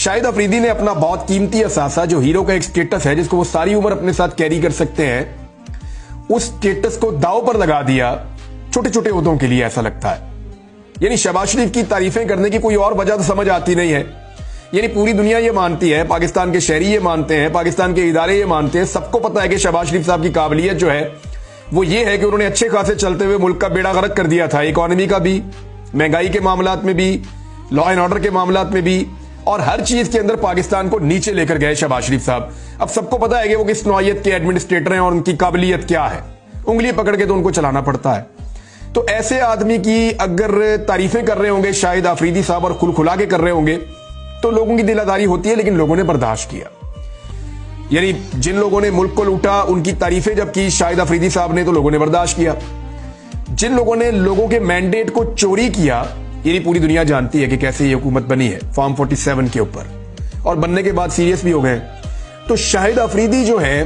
शाहिद अफरीदी ने अपना बहुत कीमती असासा, जो हीरो का एक स्टेटस है जिसको वो सारी उम्र अपने साथ कैरी कर सकते हैं, उस स्टेटस को दांव पर लगा दिया छोटे छोटे ओहदों के लिए, ऐसा लगता है। यानी शहबाज शरीफ की तारीफें करने की कोई और वजह तो समझ आती नहीं है। यानी पूरी दुनिया ये मानती है, पाकिस्तान के शहरी ये मानते हैं, पाकिस्तान के इदारे ये मानते हैं, सबको पता है कि शहबाज शरीफ साहब की काबिलियत जो है वो ये है कि उन्होंने अच्छे खासे चलते हुए मुल्क का बेड़ा गर्क कर दिया था, इकोनॉमी का भी, महंगाई के मामलात में भी, लॉ एंड ऑर्डर के मामलात में भी, और हर चीज के अंदर पाकिस्तान को नीचे लेकर गए शहबाज शरीफ साहब। अब सबको पता है कि वो किस नौइयत के एडमिनिस्ट्रेटर हैं और उनकी काबिलियत क्या है, उंगली पकड़ के तो उनको चलाना पड़ता है। तो ऐसे आदमी की अगर तारीफें कर रहे होंगे शाहिद अफरीदी साहब और खुलखुला के कर रहे होंगे तो लोगों की दिलादारी होती है, लेकिन लोगों ने बर्दाश्त किया। यानी जिन लोगों ने मुल्क को लूटा उनकी तारीफें जब की शाहिद अफरीदी साहब ने, तो लोगों ने बर्दाश्त किया। जिन लोगों ने लोगों के मैंडेट को चोरी किया, यानी पूरी दुनिया जानती है कि कैसे ये हुकूमत बनी है फॉर्म 47 के ऊपर, और बनने के बाद सीरियस भी हो गए। तो शाहिद अफरीदी जो है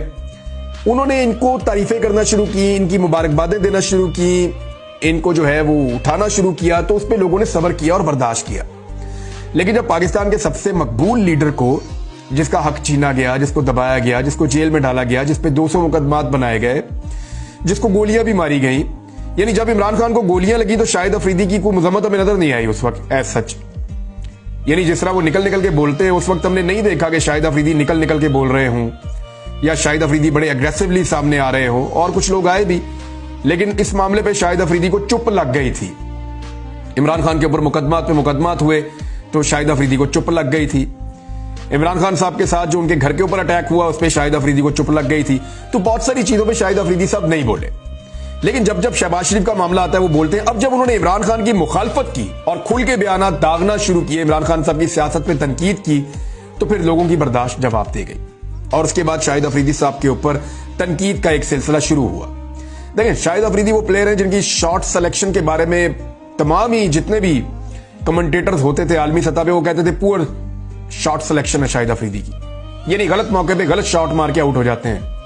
उन्होंने इनको तारीफें करना शुरू की, इनकी मुबारकबादें देना शुरू की, इनको जो है वो उठाना शुरू किया, तो उस पर लोगों ने सब्र किया और बर्दाश्त किया। लेकिन जब पाकिस्तान के सबसे मकबूल लीडर को, जिसका हक छीना गया, जिसको दबाया गया, जिसको जेल में डाला गया, जिस पे 200 मुकदमात बनाए गए, जिसको गोलियां भी मारी गई, यानी जब इमरान खान को गोलियां लगी तो शाहिद अफरीदी की कोई मजम्मत हमें नजर नहीं आई उस वक्त एज सच। यानी जिस तरह वो निकल निकल के बोलते हैं, उस वक्त हमने नहीं देखा कि शाहिद अफरीदी निकल निकल के बोल रहे हों या शाहिद अफरीदी बड़े अग्रेसिवली सामने आ रहे हों, और कुछ लोग आए भी, लेकिन इस मामले पे शाहिद अफरीदी को चुप लग गई थी। इमरान खान के ऊपर मुकदमात पे मुकदमात हुए तो शाहिद अफरीदी को चुप लग गई थी। इमरान खान साहब के साथ जो उनके घर के ऊपर अटैक हुआ उस पर शाहिद अफरीदी को चुप लग गई थी। तो बहुत सारी चीजों पे शाहिद अफरीदी साहब नहीं बोले, लेकिन जब जब शहबाज शरीफ का मामला आता है वो बोलते हैं। अब जब उन्होंने इमरान खान की मुखालफत की और खुल के बयान दागना शुरू किए, इमरान खान साहब की सियासत पे तनकीद की, तो फिर लोगों की बर्दाश्त जवाब दे गई और उसके बाद शाहिद अफरीदी साहब के ऊपर तनकीद का एक सिलसिला शुरू हुआ। देखिए, शाहिद अफरीदी वो प्लेयर हैं जिनकी शॉट सिलेक्शन के बारे में तमाम ही जितने भी कमेंटेटर्स होते थे आलमी सतह पे, वो कहते थे पुअर शॉट सिलेक्शन है शाहिद अफरीदी की, यानी गलत मौके पे गलत शॉट मार के आउट हो जाते हैं।